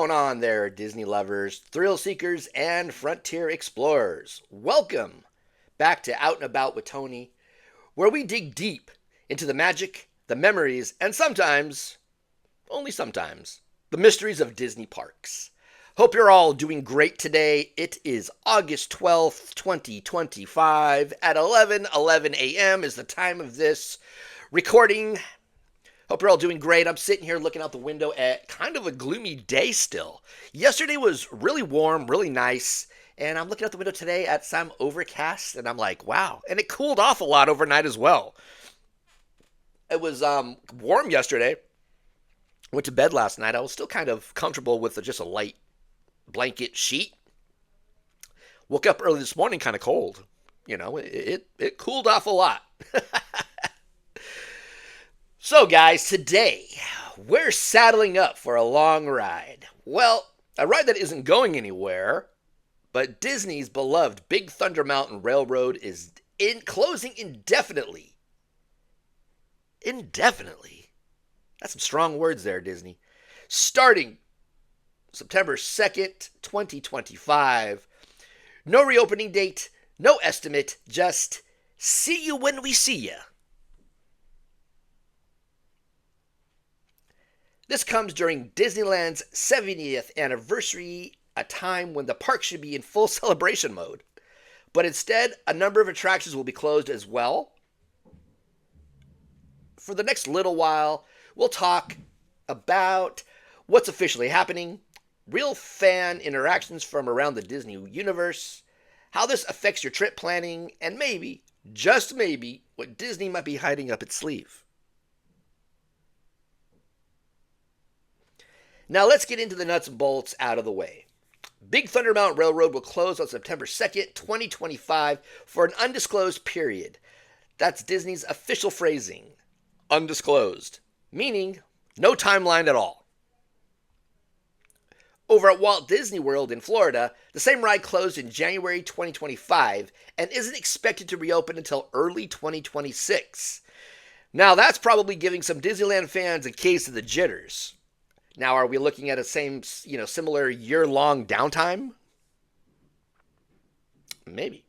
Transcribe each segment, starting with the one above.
going on there, Disney lovers, thrill seekers, and frontier explorers? Welcome back to Out and About with Tony, where we dig deep into the magic, the memories, and sometimes, only sometimes, the mysteries of Disney parks. Hope you're all doing great today. It is August 12th, 2025 at 11:11 a.m. is the time of this recording. Hope you're all doing great. I'm sitting here looking out the window at kind of a gloomy day still. Yesterday was really warm, really nice, and I'm looking out the window today at some overcast, and I'm like, wow. And it cooled off a lot overnight as well. It was warm yesterday. Went to bed last night. I was still kind of comfortable with just a light blanket sheet. Woke up early this morning kind of cold. You know, it cooled off a lot. So, guys, today we're saddling up for a long ride. Well, a ride that isn't going anywhere, but Disney's beloved Big Thunder Mountain Railroad is closing indefinitely. Indefinitely. That's some strong words there, Disney. Starting September 2nd, 2025. No reopening date, no estimate, just see you when we see you. This comes during Disneyland's 70th anniversary, a time when the park should be in full celebration mode. But instead, a number of attractions will be closed as well. For the next little while, we'll talk about what's officially happening, real fan interactions from around the Disney universe, how this affects your trip planning, and maybe, just maybe, what Disney might be hiding up its sleeve. Now let's get into the nuts and bolts out of the way. Big Thunder Mountain Railroad will close on September 2nd, 2025 for an undisclosed period. That's Disney's official phrasing. Undisclosed. Meaning, no timeline at all. Over at Walt Disney World in Florida, the same ride closed in January 2025 and isn't expected to reopen until early 2026. Now that's probably giving some Disneyland fans a case of the jitters. Now, are we looking at a similar year-long downtime? Maybe.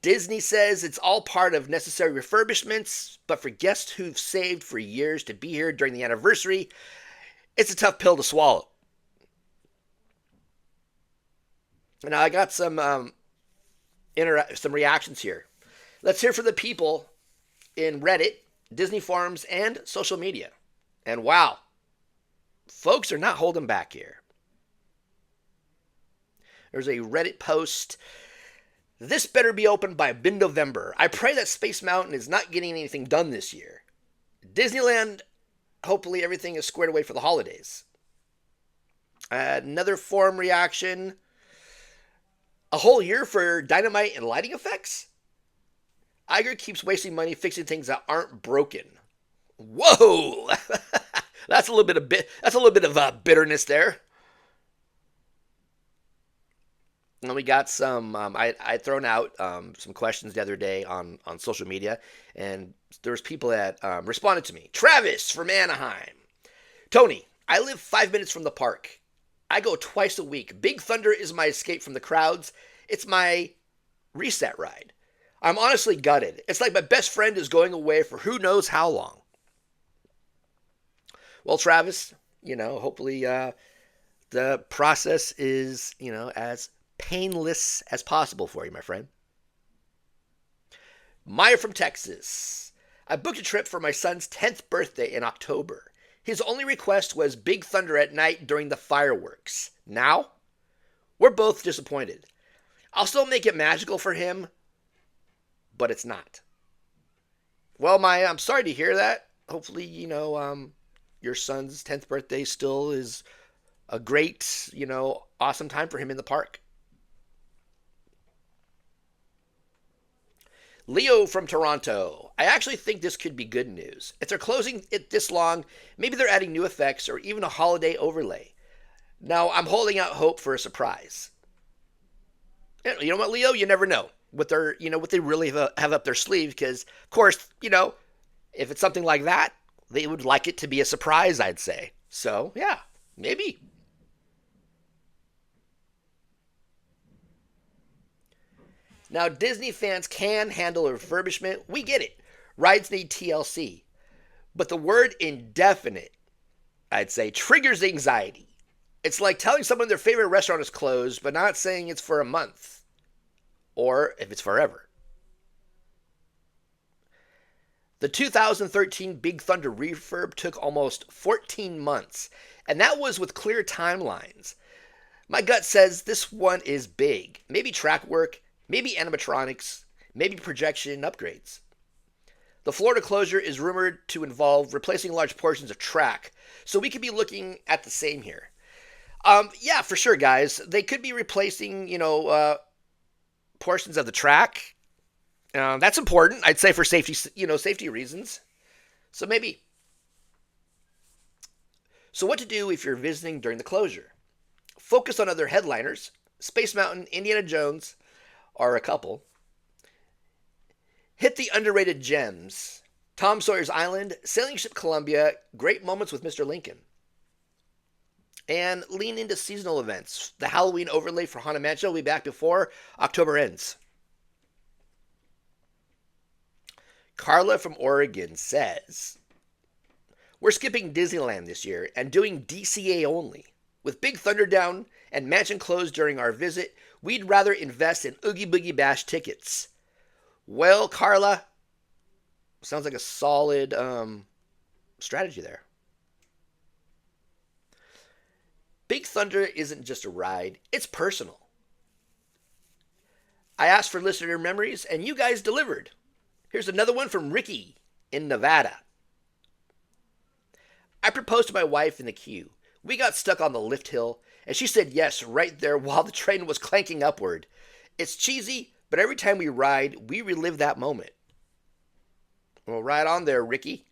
Disney says it's all part of necessary refurbishments, but for guests who've saved for years to be here during the anniversary, it's a tough pill to swallow. Now, I got some reactions here. Let's hear from the people in Reddit, Disney forums, and social media. And wow, folks are not holding back here. There's a Reddit post. This better be open by mid-November. I pray that Space Mountain is not getting anything done this year. Disneyland, hopefully everything is squared away for the holidays. Another forum reaction. A whole year for dynamite and lighting effects? Iger keeps wasting money fixing things that aren't broken. Whoa! That's a little bit of bitterness there. And we got some. I'd thrown out some questions the other day on social media, and there was people that responded to me. Travis from Anaheim. Tony, I live 5 minutes from the park. I go twice a week. Big Thunder is my escape from the crowds. It's my reset ride. I'm honestly gutted. It's like my best friend is going away for who knows how long. Well, Travis, hopefully the process is, as painless as possible for you, my friend. Maya from Texas. I booked a trip for my son's 10th birthday in October. His only request was Big Thunder at night during the fireworks. Now, we're both disappointed. I'll still make it magical for him, but it's not. Well, Maya, I'm sorry to hear that. Hopefully, your son's 10th birthday still is a great, awesome time for him in the park. Leo from Toronto. I actually think this could be good news. If they're closing it this long, maybe they're adding new effects or even a holiday overlay. Now, I'm holding out hope for a surprise. You know what, Leo? You never know what they really have up their sleeve because, of course, if it's something like that, They would like it to be a surprise, I'd say. So, yeah, maybe. Now, Disney fans can handle a refurbishment. We get it. Rides need TLC. But the word indefinite, I'd say, triggers anxiety. It's like telling someone their favorite restaurant is closed, but not saying it's for a month or if it's forever. The 2013 Big Thunder refurb took almost 14 months, and that was with clear timelines. My gut says this one is big. Maybe track work, maybe animatronics, maybe projection upgrades. The Florida closure is rumored to involve replacing large portions of track, so we could be looking at the same here. Yeah, for sure, guys. They could be replacing, portions of the track. That's important, I'd say, for safety reasons. So maybe. So what to do if you're visiting during the closure? Focus on other headliners. Space Mountain, Indiana Jones are a couple. Hit the underrated gems. Tom Sawyer's Island, Sailing Ship Columbia, great moments with Mr. Lincoln. And lean into seasonal events. The Halloween overlay for Haunted Mansion will be back before October ends. Carla from Oregon says, we're skipping Disneyland this year and doing DCA only. With Big Thunder down and Mansion closed during our visit, we'd rather invest in Oogie Boogie Bash tickets. Well, Carla, sounds like a solid strategy there. Big Thunder isn't just a ride, it's personal. I asked for listener memories, and you guys delivered. Here's another one from Ricky in Nevada. I proposed to my wife in the queue. We got stuck on the lift hill, and she said yes right there while the train was clanking upward. It's cheesy, but every time we ride, we relive that moment. Well, right on there, Ricky.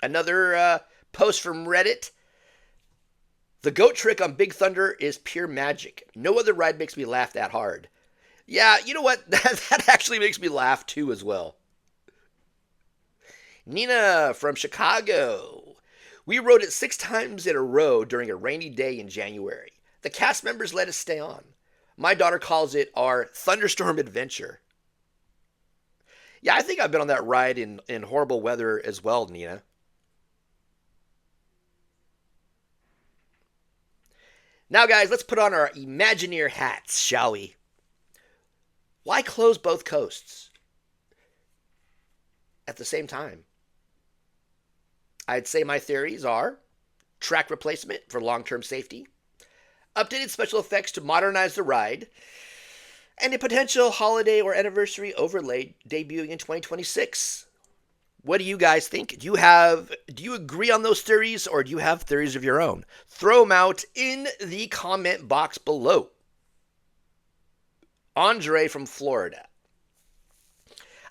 Another post from Reddit. The goat trick on Big Thunder is pure magic. No other ride makes me laugh that hard. Yeah, you know what? That actually makes me laugh too as well. Nina from Chicago. We rode it 6 times in a row during a rainy day in January. The cast members let us stay on. My daughter calls it our thunderstorm adventure. Yeah, I think I've been on that ride in horrible weather as well, Nina. Now, guys, let's put on our Imagineer hats, shall we? Why close both coasts at the same time? I'd say my theories are track replacement for long-term safety, updated special effects to modernize the ride, and a potential holiday or anniversary overlay debuting in 2026. What do you guys think? Do you agree on those theories, or do you have theories of your own? Throw them out in the comment box below. Andre from Florida.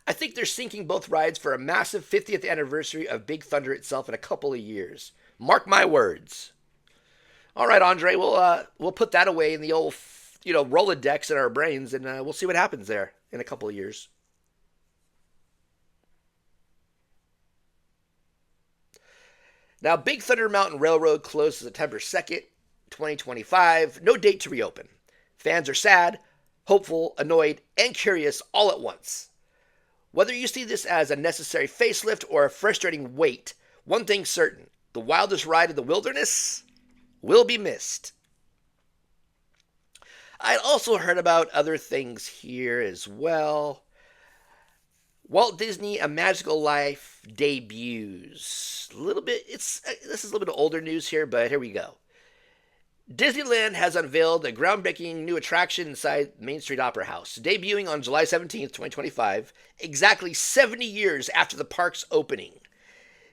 I think they're syncing both rides for a massive 50th anniversary of Big Thunder itself in a couple of years. Mark my words. All right, Andre, we'll put that away in the old, Rolodex in our brains, and we'll see what happens there in a couple of years. Now, Big Thunder Mountain Railroad closes September 2nd, 2025. No date to reopen. Fans are sad, hopeful, annoyed, and curious all at once. Whether you see this as a necessary facelift or a frustrating wait, one thing's certain. The wildest ride in the wilderness will be missed. I'd also heard about other things here as well. Walt Disney: A Magical Life debuts. This is a little bit of older news here, but here we go. Disneyland has unveiled a groundbreaking new attraction inside Main Street Opera House, debuting on July 17th, 2025, exactly 70 years after the park's opening.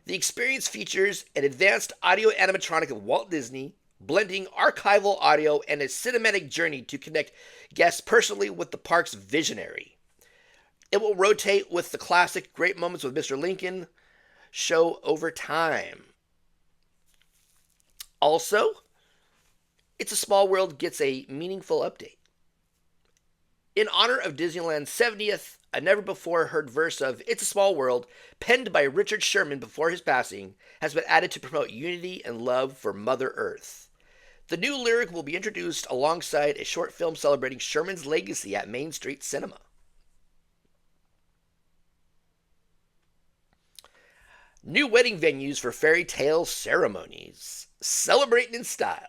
The experience features an advanced audio animatronic of Walt Disney, blending archival audio and a cinematic journey to connect guests personally with the park's visionary. It will rotate with the classic Great Moments with Mr. Lincoln show over time. Also, It's a Small World gets a meaningful update. In honor of Disneyland's 70th, a never-before-heard verse of It's a Small World, penned by Richard Sherman before his passing, has been added to promote unity and love for Mother Earth. The new lyric will be introduced alongside a short film celebrating Sherman's legacy at Main Street Cinema. New wedding venues for fairy tale ceremonies. Celebrating in style.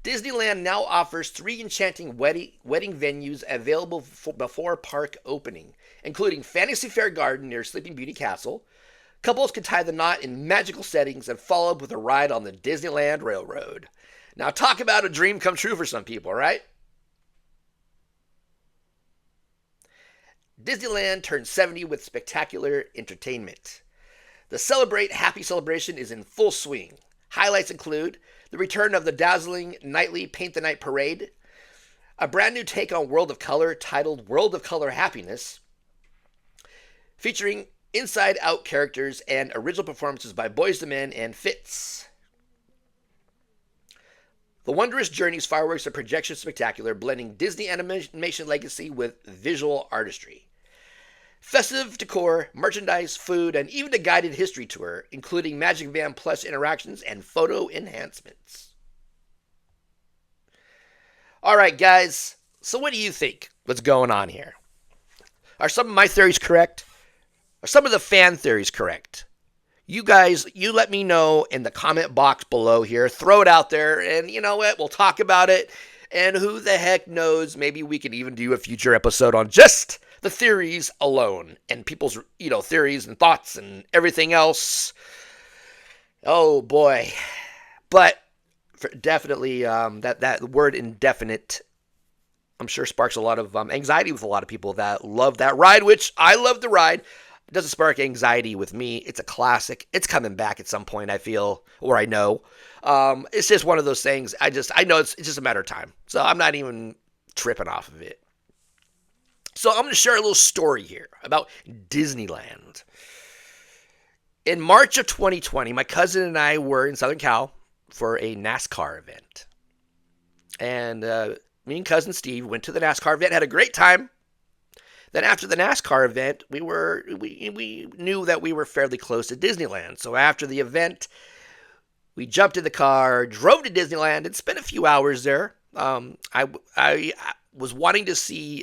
Disneyland now offers 3 enchanting wedding venues available before park opening, including Fantasy Fair Garden near Sleeping Beauty Castle. Couples can tie the knot in magical settings and follow up with a ride on the Disneyland Railroad. Now, talk about a dream come true for some people, right? Disneyland turned 70 with spectacular entertainment. The Celebrate Happy celebration is in full swing. Highlights include the return of the dazzling nightly Paint the Night Parade, a brand new take on World of Color titled World of Color Happiness, featuring inside-out characters and original performances by Boyz II Men and Fitz. The Wondrous Journeys fireworks and projection spectacular, blending Disney animation legacy with visual artistry. Festive decor, merchandise, food, and even a guided history tour, including Magic Band Plus interactions and photo enhancements. All right, guys. So what do you think? What's going on here? Are some of my theories correct? Are some of the fan theories correct? You guys, you let me know in the comment box below here. Throw it out there, and you know what? We'll talk about it. And who the heck knows? Maybe we can even do a future episode on just the theories alone and people's, theories and thoughts and everything else. Oh boy. But definitely that word indefinite, I'm sure sparks a lot of anxiety with a lot of people that love that ride, which I love the ride. It doesn't spark anxiety with me. It's a classic. It's coming back at some point, I feel, or I know. It's just one of those things. I know it's just a matter of time. So I'm not even tripping off of it. So I'm going to share a little story here about Disneyland. In March of 2020, my cousin and I were in Southern Cal for a NASCAR event. And me and cousin Steve went to the NASCAR event, had a great time. Then after the NASCAR event, we knew that we were fairly close to Disneyland. So after the event, we jumped in the car, drove to Disneyland, and spent a few hours there. I was wanting to see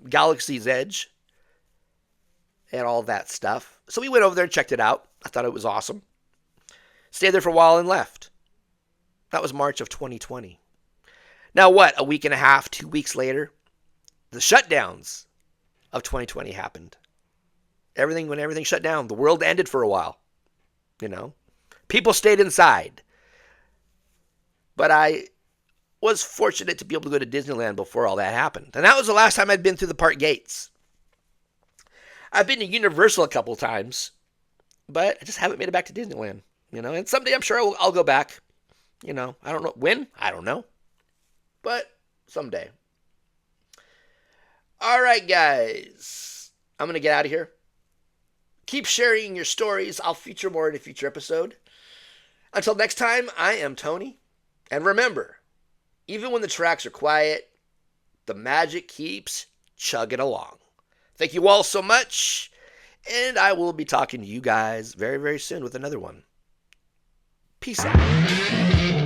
Galaxy's Edge and all that stuff. So we went over there and checked it out. I thought it was awesome. Stayed there for a while and left. That was March of 2020. Now what? A week and a half, 2 weeks later, the shutdowns of 2020 happened. When everything shut down, the world ended for a while. People stayed inside. But I was fortunate to be able to go to Disneyland before all that happened. And that was the last time I'd been through the park gates. I've been to Universal a couple times, but I just haven't made it back to Disneyland. And someday I'm sure I'll go back. I don't know when. I don't know. But someday. All right, guys. I'm going to get out of here. Keep sharing your stories. I'll feature more in a future episode. Until next time, I am Tony. And remember, even when the tracks are quiet, the magic keeps chugging along. Thank you all so much. And I will be talking to you guys very, very soon with another one. Peace out.